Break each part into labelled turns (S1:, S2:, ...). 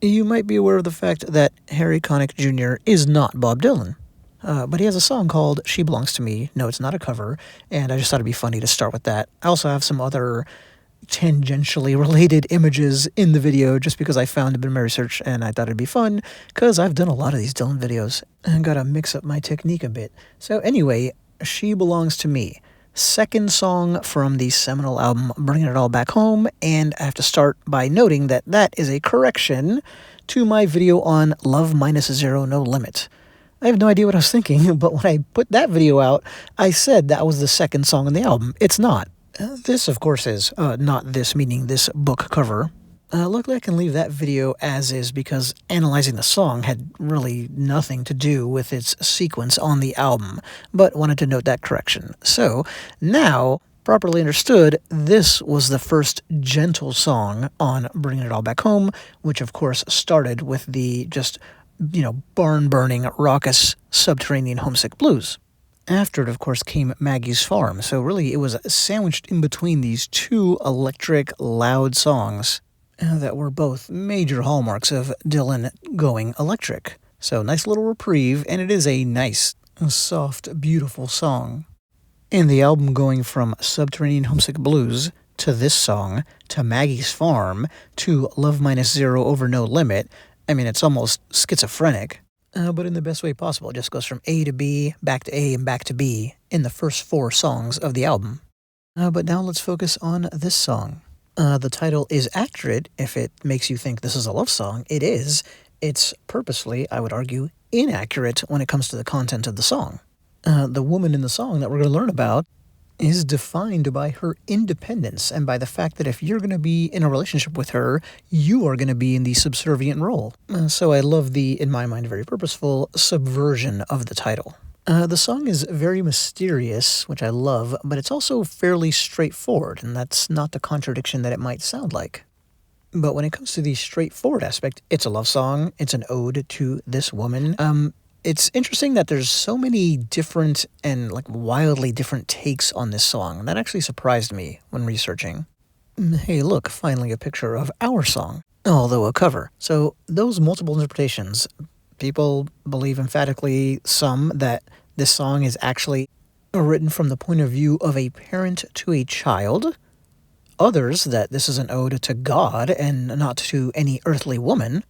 S1: You might be aware of the fact that Harry Connick Jr. is not Bob Dylan. But he has a song called She Belongs to Me. No, it's not a cover, and I just thought it'd be funny to start with that. I also have some other tangentially related images in the video just because I found a bit of my research and I thought it'd be fun because I've done a lot of these Dylan videos and gotta mix up my technique a bit. So anyway, She Belongs to Me. Second song from the seminal album Bringing It All Back Home, and I have to start by noting that that is a correction to my video on Love Minus Zero No Limit. I have no idea what I was thinking, but when I put that video out, I said that was the second song on the album. It's not. This, of course, is not this, meaning this book cover. Luckily, I can leave that video as is because analyzing the song had really nothing to do with its sequence on the album, but wanted to note that correction. So, now, properly understood, this was the first gentle song on Bringing It All Back Home, which, of course, started with the just, barn-burning, raucous, subterranean homesick blues. After it, of course, came Maggie's Farm, so really it was sandwiched in between these two electric, loud songs that were both major hallmarks of Dylan going electric. So nice little reprieve, and it is a nice, soft, beautiful song. And the album going from Subterranean Homesick Blues to this song, to Maggie's Farm, to Love Minus Zero Over No Limit, I mean, it's almost schizophrenic. But in the best way possible. It just goes from A to B, back to A, and back to B in the first 4 songs of the album. But now let's focus on this song. The title is accurate if it makes you think this is a love song. It is. It's purposely, I would argue, inaccurate when it comes to the content of the song. The woman in the song that we're going to learn about is defined by her independence and by the fact that if you're going to be in a relationship with her, you are going to be in the subservient role. So I love the, in my mind, very purposeful subversion of the title. The song is very mysterious, which I love, but it's also fairly straightforward, and that's not the contradiction that it might sound like. But when it comes to the straightforward aspect, it's a love song, it's an ode to this woman. It's interesting that there's so many different and wildly different takes on this song. That actually surprised me when researching. Hey, look, finally a picture of our song, although a cover. So those multiple interpretations, people believe emphatically, some, that this song is actually written from the point of view of a parent to a child. Others, that this is an ode to God and not to any earthly woman.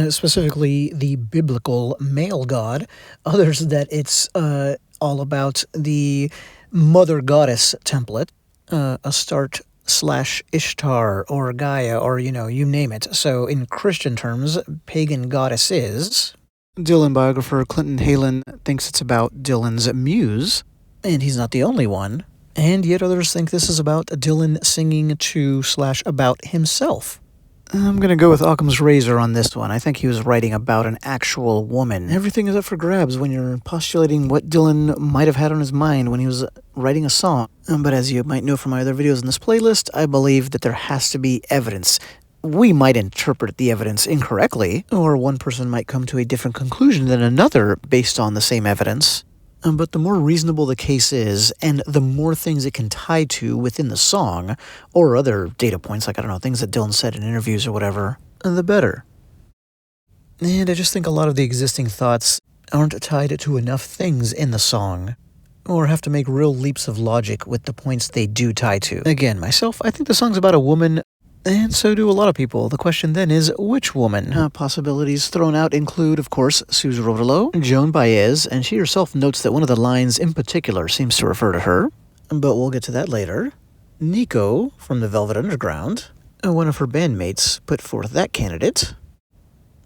S1: Specifically the biblical male god. Others that it's all about the mother goddess template, Astarte/Ishtar or Gaia or, you name it. So in Christian terms, pagan goddesses. Dylan biographer Clinton Halen thinks it's about Dylan's muse, and he's not the only one. And yet others think this is about Dylan singing to/about himself. I'm going to go with Occam's razor on this one. I think he was writing about an actual woman. Everything is up for grabs when you're postulating what Dylan might have had on his mind when he was writing a song. But as you might know from my other videos in this playlist, I believe that there has to be evidence. We might interpret the evidence incorrectly, or one person might come to a different conclusion than another based on the same evidence. But the more reasonable the case is, and the more things it can tie to within the song, or other data points, things that Dylan said in interviews or whatever, the better. And I just think a lot of the existing thoughts aren't tied to enough things in the song, or have to make real leaps of logic with the points they do tie to. Again, myself, I think the song's about a woman, and so do a lot of people. The question then is, which woman? Possibilities thrown out include, of course, Suze Rodolo, Joan Baez, and she herself notes that one of the lines in particular seems to refer to her, but we'll get to that later. Nico from the Velvet Underground, one of her bandmates put forth that candidate.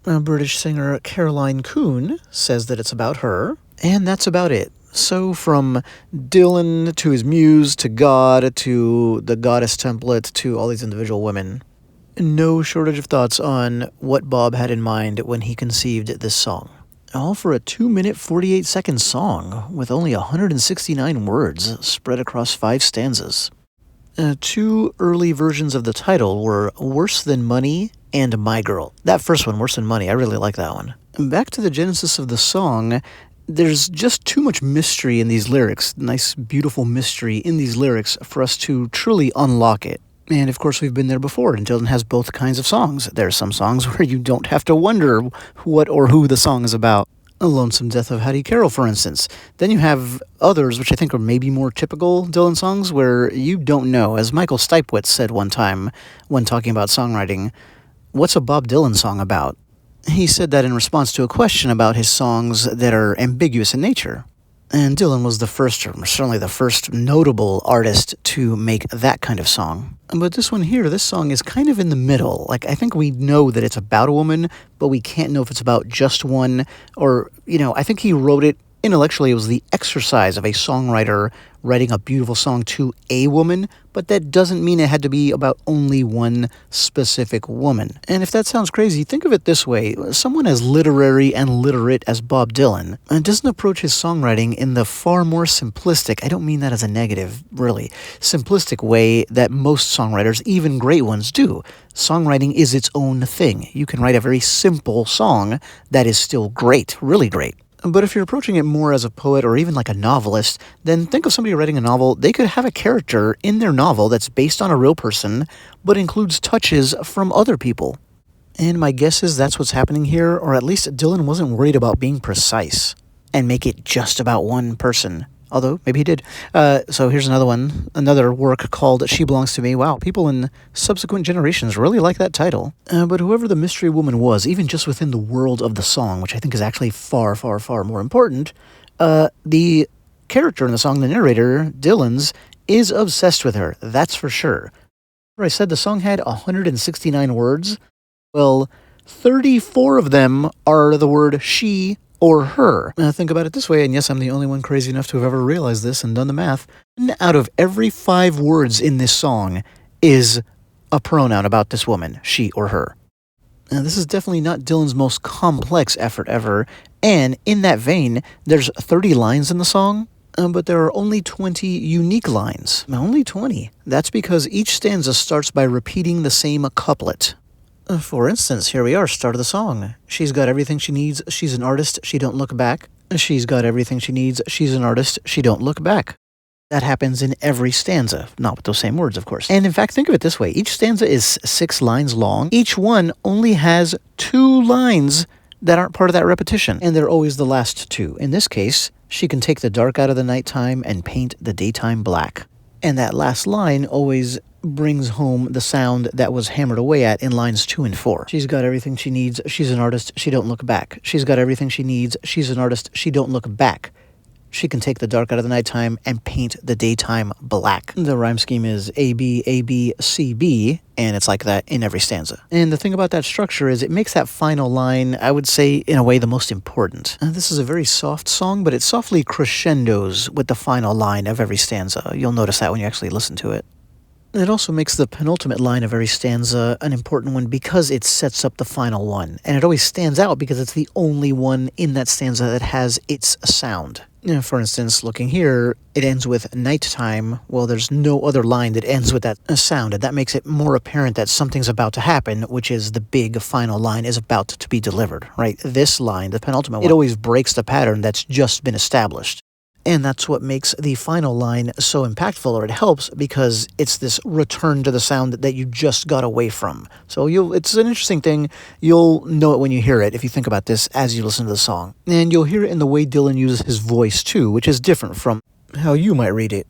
S1: British singer Caroline Coon says that it's about her, and that's about it. So from Dylan to his muse to God to the goddess template to all these individual women, no shortage of thoughts on what Bob had in mind when he conceived this song. All for a 2-minute 48-second song with only 169 words spread across 5 stanzas. 2 early versions of the title were Worse Than Money and My Girl. That first one, Worse Than Money, I really like that one. Back to the genesis of the song. There's just too much mystery in these lyrics, nice, beautiful mystery in these lyrics for us to truly unlock it. And of course, we've been there before, and Dylan has both kinds of songs. There are some songs where you don't have to wonder what or who the song is about. A Lonesome Death of Hattie Carroll, for instance. Then you have others, which I think are maybe more typical Dylan songs, where you don't know. As Michael Stipewitz said one time when talking about songwriting, what's a Bob Dylan song about? He said that in response to a question about his songs that are ambiguous in nature. And Dylan was the first, or certainly the first notable artist to make that kind of song. But this one here, this song is kind of in the middle. Like, I think we know that it's about a woman, but we can't know if it's about just one, or, I think he wrote it intellectually. It was the exercise of a songwriter writing a beautiful song to a woman, but that doesn't mean it had to be about only one specific woman. And if that sounds crazy, think of it this way. Someone as literary and literate as Bob Dylan doesn't approach his songwriting in the far more simplistic, I don't mean that as a negative, really, simplistic way that most songwriters, even great ones, do. Songwriting is its own thing. You can write a very simple song that is still great, really great. But if you're approaching it more as a poet or even like a novelist, then think of somebody writing a novel. They could have a character in their novel that's based on a real person, but includes touches from other people. And my guess is that's what's happening here, or at least Dylan wasn't worried about being precise and make it just about one person. Although, maybe he did. So here's another one, another work called She Belongs to Me. Wow, people in subsequent generations really like that title. But whoever the mystery woman was, even just within the world of the song, which I think is actually far, far, far more important, the character in the song, the narrator, Dylan's, is obsessed with her. That's for sure. I said the song had 169 words. Well, 34 of them are the word she or her. Think about it this way, and yes, I'm the only one crazy enough to have ever realized this and done the math. Out of every 5 words in this song is a pronoun about this woman, she or her. Now, this is definitely not Dylan's most complex effort ever, and in that vein, there's 30 lines in the song, but there are only 20 unique lines. Only 20. That's because each stanza starts by repeating the same couplet. For instance, here we are, start of the song. She's got everything she needs, she's an artist, she don't look back. She's got everything she needs, she's an artist, she don't look back. That happens in every stanza, not with those same words, of course. And in fact, think of it this way. Each stanza is 6 lines long. Each one only has 2 lines that aren't part of that repetition, and they're always the last 2. In this case, she can take the dark out of the nighttime and paint the daytime black. And that last line always brings home the sound that was hammered away at in lines 2 and 4. She's got everything she needs, she's an artist, she don't look back. She's got everything she needs, she's an artist, she don't look back. She can take the dark out of the nighttime and paint the daytime black. The rhyme scheme is A, B, A, B, C, B, and it's like that in every stanza. And the thing about that structure is it makes that final line, I would say, in a way, the most important. This is a very soft song, but it softly crescendos with the final line of every stanza. You'll notice that when you actually listen to it. It also makes the penultimate line of every stanza an important one because it sets up the final one. And it always stands out because it's the only one in that stanza that has its sound. For instance, looking here, it ends with nighttime. Well, there's no other line that ends with that sound, and that makes it more apparent that something's about to happen, which is the big final line is about to be delivered, right? This line, the penultimate one, it always breaks the pattern that's just been established. And that's what makes the final line so impactful, or it helps, because it's this return to the sound that you just got away from. So it's an interesting thing. You'll know it when you hear it, if you think about this as you listen to the song. And you'll hear it in the way Dylan uses his voice, too, which is different from how you might read it.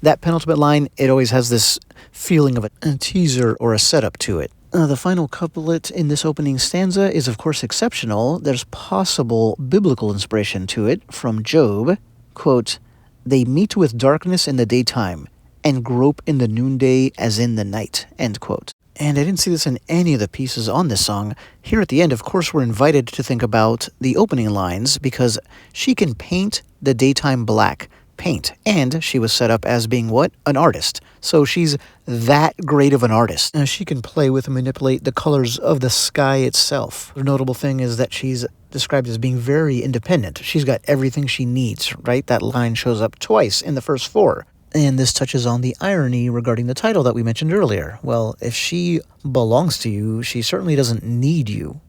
S1: That penultimate line, it always has this feeling of a teaser or a setup to it. The final couplet in this opening stanza is, of course, exceptional. There's possible biblical inspiration to it from Job. Quote, "They meet with darkness in the daytime and grope in the noonday as in the night," end quote. And I didn't see this in any of the pieces on this song. Here at the end, of course, we're invited to think about the opening lines because she can paint the daytime black. Paint. And she was set up as being what? An artist. So she's that great of an artist. She can play with and manipulate the colors of the sky itself. The notable thing is that she's described as being very independent. She's got everything she needs, right? That line shows up twice in the first 4. And this touches on the irony regarding the title that we mentioned earlier. Well, if she belongs to you, she certainly doesn't need you.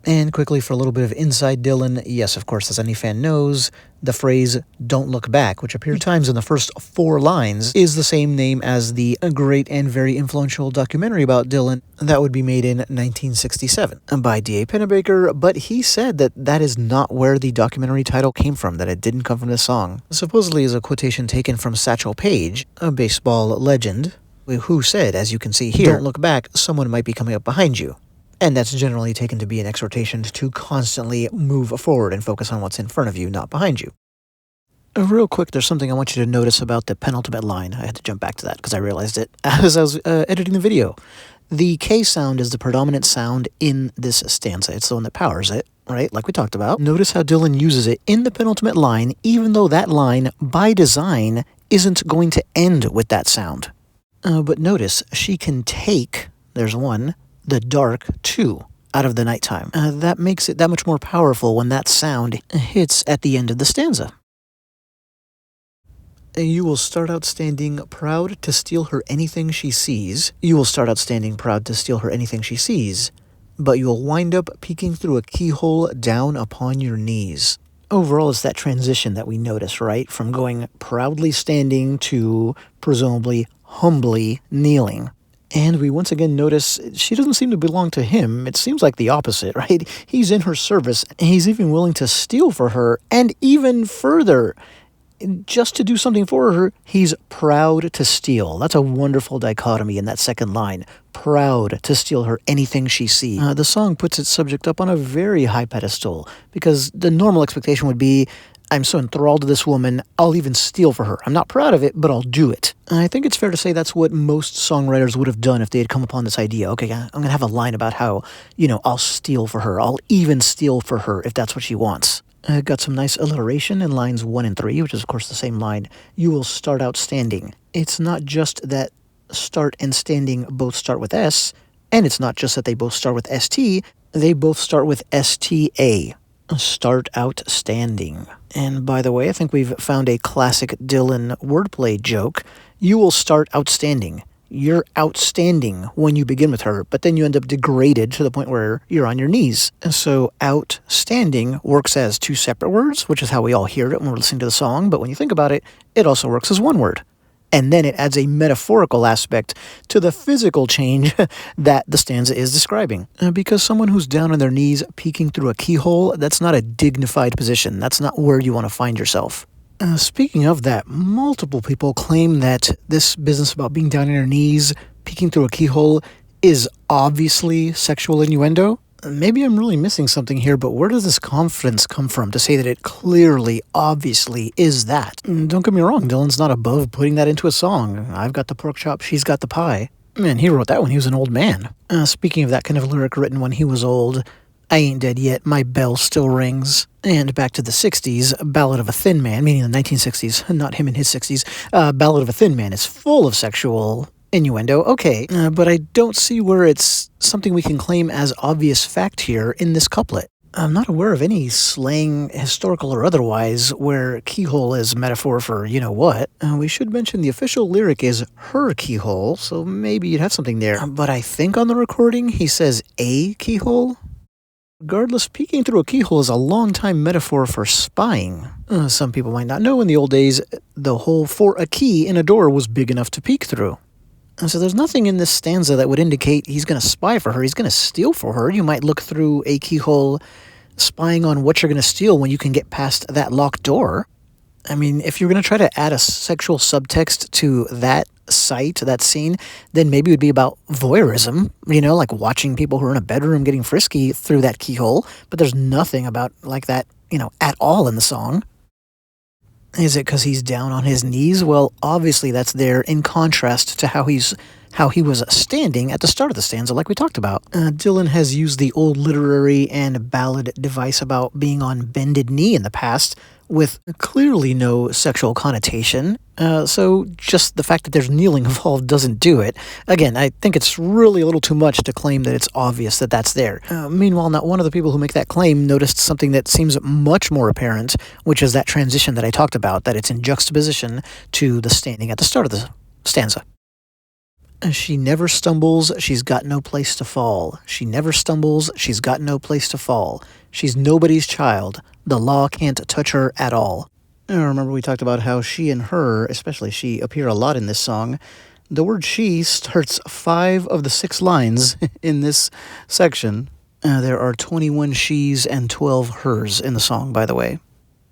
S1: And quickly, for a little bit of inside Dylan, yes, of course, as any fan knows, the phrase "don't look back," which appears 3 times in the first 4 lines, is the same name as the great and very influential documentary about Dylan that would be made in 1967 by D.A. Pennebaker, but he said that that is not where the documentary title came from, that it didn't come from the song. Supposedly is a quotation taken from Satchel Paige, a baseball legend, who said, as you can see here, "Don't look back, someone might be coming up behind you." And that's generally taken to be an exhortation to constantly move forward and focus on what's in front of you, not behind you. Real quick, there's something I want you to notice about the penultimate line. I had to jump back to that because I realized it as I was editing the video. The K sound is the predominant sound in this stanza. It's the one that powers it, right? Like we talked about. Notice how Dylan uses it in the penultimate line, even though that line, by design, isn't going to end with that sound. But notice, she can take, there's one, the dark too, out of the nighttime. That makes it that much more powerful when that sound hits at the end of the stanza. You will start out standing proud to steal her anything she sees. You will start out standing proud to steal her anything she sees, but you will wind up peeking through a keyhole down upon your knees. Overall, it's that transition that we notice, right? From going proudly standing to presumably humbly kneeling. And we once again notice she doesn't seem to belong to him. It seems like the opposite, right? He's in her service, and he's even willing to steal for her, and even further, just to do something for her, he's proud to steal. That's a wonderful dichotomy in that second line. Proud to steal her anything she sees. The song puts its subject up on a very high pedestal, because the normal expectation would be, I'm so enthralled to this woman, I'll even steal for her. I'm not proud of it, but I'll do it. And I think it's fair to say that's what most songwriters would have done if they had come upon this idea. Okay, I'm going to have a line about how, I'll steal for her. I'll even steal for her if that's what she wants. Got some nice alliteration in lines 1 and 3, which is, of course, the same line. You will start out standing. It's not just that start and standing both start with S, and it's not just that they both start with ST, they both start with STA. Start out standing. And by the way, I think we've found a classic Dylan wordplay joke. You will start outstanding. You're outstanding when you begin with her, but then you end up degraded to the point where you're on your knees. And so outstanding works as 2 separate words, which is how we all hear it when we're listening to the song, but when you think about it, it also works as 1 word. And then it adds a metaphorical aspect to the physical change that the stanza is describing. Because someone who's down on their knees peeking through a keyhole, that's not a dignified position. That's not where you want to find yourself. Speaking of that, multiple people claim that this business about being down on your knees, peeking through a keyhole, is obviously sexual innuendo. Maybe I'm really missing something here, but where does this confidence come from to say that it clearly, obviously is that? Don't get me wrong, Dylan's not above putting that into a song. I've got the pork chop, she's got the pie. Man, he wrote that when he was an old man. Speaking of that kind of lyric written when he was old, I ain't dead yet, my bell still rings. And back to the 60s, Ballad of a Thin Man, meaning the 1960s, not him in his 60s, Ballad of a Thin Man is full of sexual innuendo, okay, but I don't see where it's something we can claim as obvious fact here in this couplet. I'm not aware of any slang, historical or otherwise, where keyhole is metaphor for you-know-what. We should mention the official lyric is her keyhole, so maybe you'd have something there. But I think on the recording he says a keyhole. Regardless, peeking through a keyhole is a long-time metaphor for spying. Some people might not know in the old days, the hole for a key in a door was big enough to peek through. So there's nothing in this stanza that would indicate he's going to spy for her, he's going to steal for her. You might look through a keyhole spying on what you're going to steal when you can get past that locked door. I mean, if you're going to try to add a sexual subtext to that sight, that scene, then maybe it would be about voyeurism, like watching people who are in a bedroom getting frisky through that keyhole, but there's nothing about like that, at all in the song. Is it because he's down on his knees? Well, obviously that's there in contrast to how he was standing at the start of the stanza, like we talked about. Dylan has used the old literary and ballad device about being on bended knee in the past, with clearly no sexual connotation. So just the fact that there's kneeling involved doesn't do it. Again, I think it's really a little too much to claim that it's obvious that that's there. Meanwhile, not one of the people who make that claim noticed something that seems much more apparent, which is that transition that I talked about, that it's in juxtaposition to the standing at the start of the stanza. She never stumbles, she's got no place to fall. She never stumbles, she's got no place to fall. She's nobody's child. The law can't touch her at all. Remember we talked about how she and her, especially she, appear a lot in this song. The word she starts 5 of the 6 lines in this section. There are 21 she's and 12 hers in the song, by the way.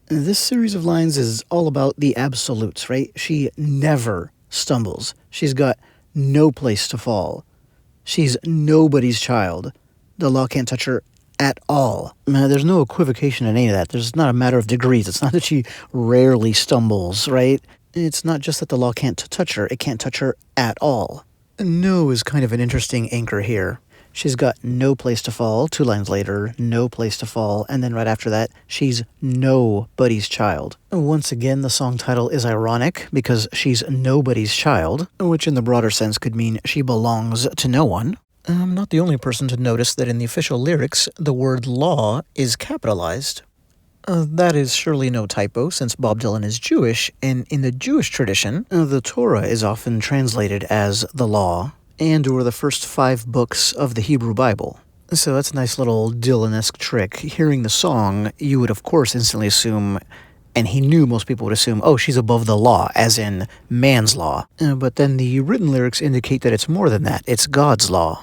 S1: This series of lines is all about the absolutes, right? She never stumbles. She's got no place to fall. She's nobody's child. The law can't touch her at all. There's no equivocation in any of that. There's not a matter of degrees. It's not that she rarely stumbles, right? It's not just that the law can't touch her. It can't touch her at all. No is kind of an interesting anchor here. She's got no place to fall. 2 lines later, no place to fall. And then right after that, she's nobody's child. Once again, the song title is ironic because she's nobody's child, which in the broader sense could mean she belongs to no one. I'm not the only person to notice that in the official lyrics, the word law is capitalized. That is surely no typo, since Bob Dylan is Jewish, and in the Jewish tradition, the Torah is often translated as the law, and or the first 5 books of the Hebrew Bible. So that's a nice little Dylan-esque trick. Hearing the song, you would of course instantly assume, and he knew most people would assume, oh, she's above the law, as in man's law. But then the written lyrics indicate that it's more than that. It's God's law.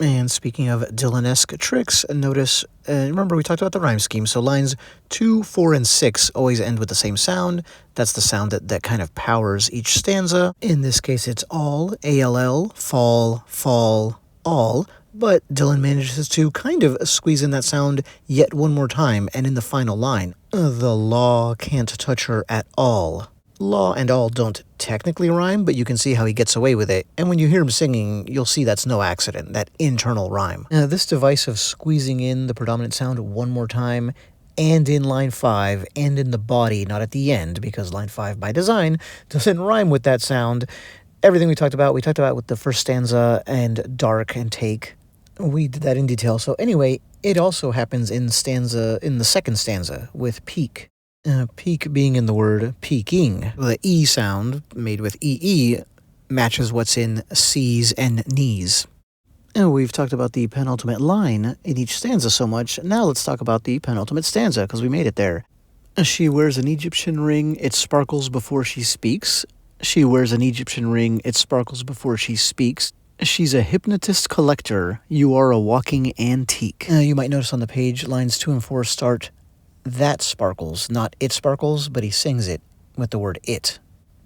S1: And speaking of Dylan-esque tricks, notice, remember we talked about the rhyme scheme, so lines 2, 4, and 6 always end with the same sound. That's the sound that kind of powers each stanza. In this case, it's all, A-L-L, fall, fall, all. But Dylan manages to kind of squeeze in that sound yet one more time, and in the final line, the law can't touch her at all. Law and all don't technically rhyme, but you can see how he gets away with it. And when you hear him singing, you'll see that's no accident, that internal rhyme. This device of squeezing in the predominant sound one more time, and in line 5, and in the body, not at the end, because line 5 by design doesn't rhyme with that sound. Everything we talked about with the first stanza and dark and take. We did that in detail. So anyway, it also happens in the second stanza with peak. Peak being in the word peaking. The E sound, made with EE, matches what's in C's and knees. And we've talked about the penultimate line in each stanza so much, now let's talk about the penultimate stanza, because we made it there. She wears an Egyptian ring, it sparkles before she speaks. She wears an Egyptian ring, it sparkles before she speaks. She's a hypnotist collector, you are a walking antique. You might notice on the page, lines 2 and 4 start that sparkles, not it sparkles, but he sings it with the word it.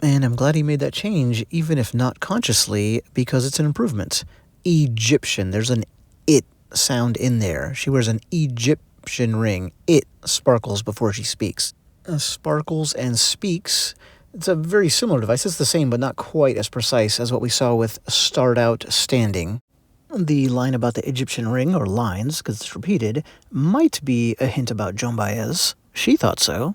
S1: And I'm glad he made that change, even if not consciously, because it's an improvement. Egyptian, there's an it sound in there. She wears an Egyptian ring. It sparkles before she speaks. Sparkles and speaks, it's a very similar device. It's the same, but not quite as precise as what we saw with start out standing. The line about the Egyptian ring, or lines, because it's repeated, might be a hint about Joan Baez. She thought so.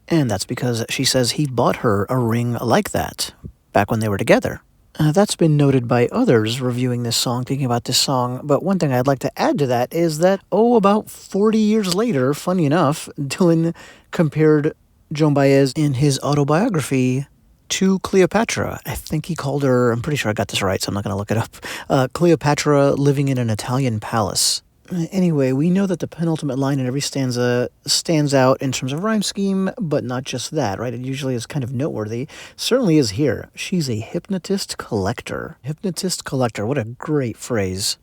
S1: And that's because she says he bought her a ring like that, back when they were together. That's been noted by others reviewing this song, thinking about this song, but one thing I'd like to add to that is that, about 40 years later, funny enough, Dylan compared Joan Baez in his autobiography to Cleopatra. I think he called her, I'm pretty sure I got this right, so I'm not going to look it up, Cleopatra living in an Italian palace. Anyway, we know that the penultimate line in every stanza stands out in terms of rhyme scheme, but not just that, right? It usually is kind of noteworthy. Certainly is here. She's a hypnotist collector. Hypnotist collector, what a great phrase.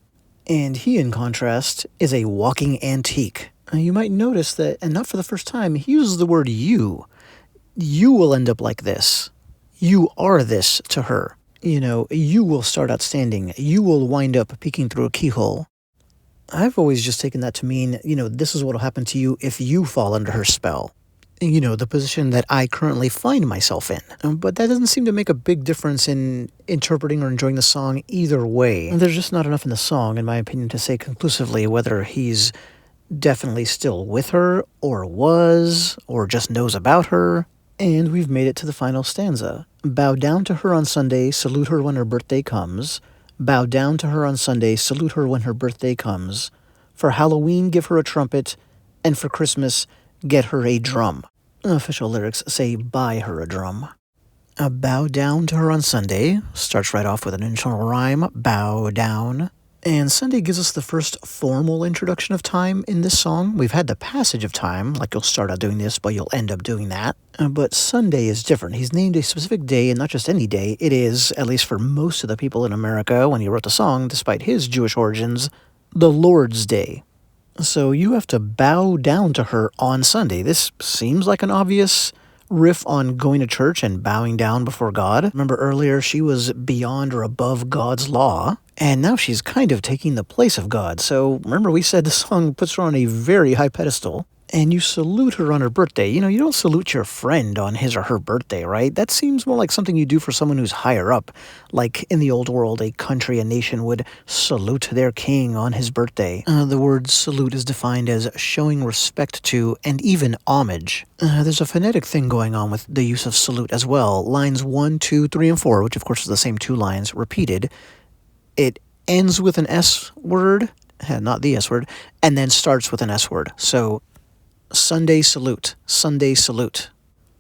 S1: And he, in contrast, is a walking antique. You might notice that, and not for the first time, he uses the word you. You will end up like this. You are this to her. You will start out standing. You will wind up peeking through a keyhole. I've always just taken that to mean, this is what will happen to you if you fall under her spell. The position that I currently find myself in. But that doesn't seem to make a big difference in interpreting or enjoying the song either way. There's just not enough in the song, in my opinion, to say conclusively whether he's definitely still with her, or was, or just knows about her. And we've made it to the final stanza. Bow down to her on Sunday, salute her when her birthday comes. Bow down to her on Sunday, salute her when her birthday comes. For Halloween, give her a trumpet, and for Christmas, get her a drum. Official lyrics say buy her a drum. Bow down to her on Sunday starts right off with an internal rhyme, bow down. And Sunday gives us the first formal introduction of time in this song. We've had the passage of time, like you'll start out doing this, but you'll end up doing that. But Sunday is different. He's named a specific day, and not just any day. It is, at least for most of the people in America when he wrote the song, despite his Jewish origins, the Lord's Day. So you have to bow down to her on Sunday. This seems like an obvious riff on going to church and bowing down before God. Remember earlier, she was beyond or above God's law, and now she's kind of taking the place of God. So remember we said the song puts her on a very high pedestal, and you salute her on her birthday. You know, you don't salute your friend on his or her birthday, right? That seems more like something you do for someone who's higher up. Like in the old world, a country, a nation would salute their king on his birthday. The word salute is defined as showing respect to and even homage. There's a phonetic thing going on with the use of salute as well. Lines 1, 2, 3, and 4, which of course is the same two lines, repeated. It ends with an S word, not the S word, and then starts with an S word. So Sunday salute,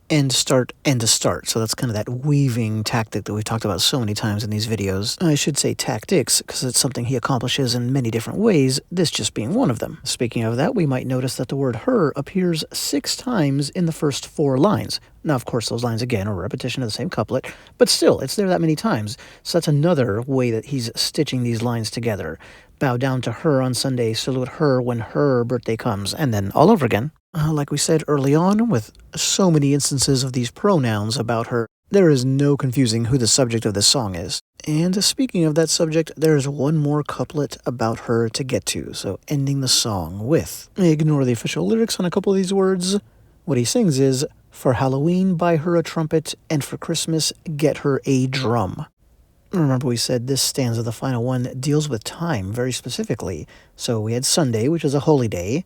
S1: end start, end to start. So that's kind of that weaving tactic that we've talked about so many times in these videos. I should say tactics, because it's something he accomplishes in many different ways, this just being one of them. Speaking of that, we might notice that the word her appears 6 times in the first 4 lines. Now, of course, those lines, again, are a repetition of the same couplet, but still, it's there that many times. So that's another way that he's stitching these lines together. Bow down to her on Sunday, salute her when her birthday comes, and then all over again. Like we said early on, with so many instances of these pronouns about her, there is no confusing who the subject of this song is. And speaking of that subject, there's one more couplet about her to get to, so ending the song with, ignore the official lyrics on a couple of these words. What he sings is, for Halloween buy her a trumpet, and for Christmas get her a drum. Remember we said this stanza, the final one, deals with time very specifically. So we had Sunday, which is a holy day.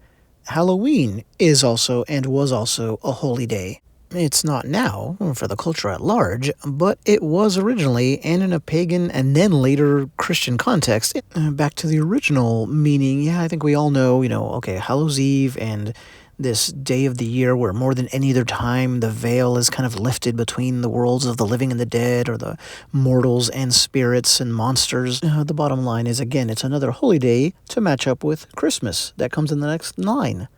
S1: Halloween is also and was also a holy day. It's not now, for the culture at large, but it was originally, and in a pagan and then later Christian context. Back to the original meaning, yeah, I think we all know, okay, Hallows Eve and this day of the year where more than any other time the veil is kind of lifted between the worlds of the living and the dead, or the mortals and spirits and monsters. The bottom line is, again, it's another holy day to match up with Christmas. That comes in the next line.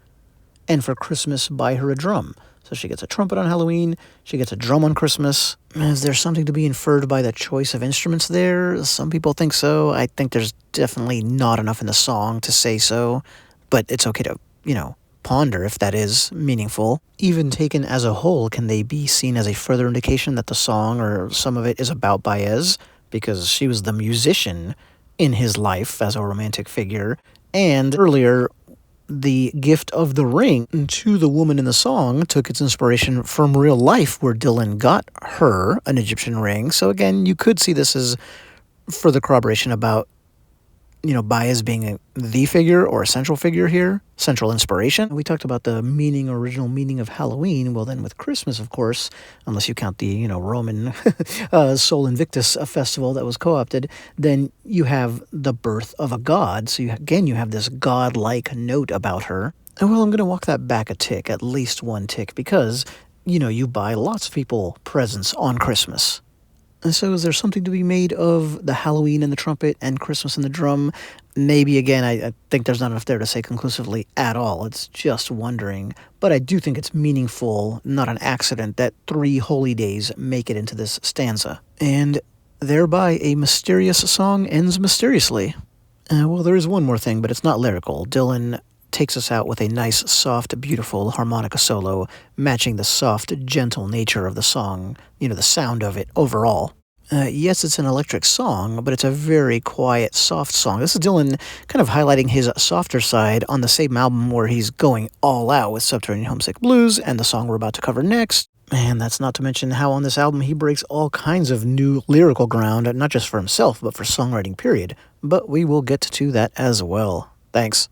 S1: And for Christmas, buy her a drum. So she gets a trumpet on Halloween, she gets a drum on Christmas. Is there something to be inferred by the choice of instruments there? Some people think so. I think there's definitely not enough in the song to say so, but it's okay to, ponder if that is meaningful. Even taken as a whole, can they be seen as a further indication that the song or some of it is about Baez? Because she was the musician in his life as a romantic figure, and earlier, the gift of the ring to the woman in the song took its inspiration from real life, where Dylan got her an Egyptian ring. So again, you could see this as further corroboration about Baez being the figure or a central figure here, central inspiration. We talked about the original meaning of Halloween. Well, then with Christmas, of course, unless you count the, Roman Sol Invictus festival that was co-opted, then you have the birth of a god. So you have this godlike note about her. And well, I'm going to walk that back a tick, at least one tick, because, you buy lots of people presents on Christmas. And so is there something to be made of the Halloween and the trumpet and Christmas and the drum? Maybe, again, I think there's not enough there to say conclusively at all. It's just wondering. But I do think it's meaningful, not an accident, that 3 holy days make it into this stanza. And thereby a mysterious song ends mysteriously. Well, there is one more thing, but it's not lyrical. Dylan takes us out with a nice, soft, beautiful harmonica solo, matching the soft, gentle nature of the song, the sound of it overall. Yes, it's an electric song, but it's a very quiet, soft song. This is Dylan kind of highlighting his softer side on the same album where he's going all out with Subterranean Homesick Blues and the song we're about to cover next. And that's not to mention how on this album he breaks all kinds of new lyrical ground, not just for himself, but for songwriting, period. But we will get to that as well. Thanks.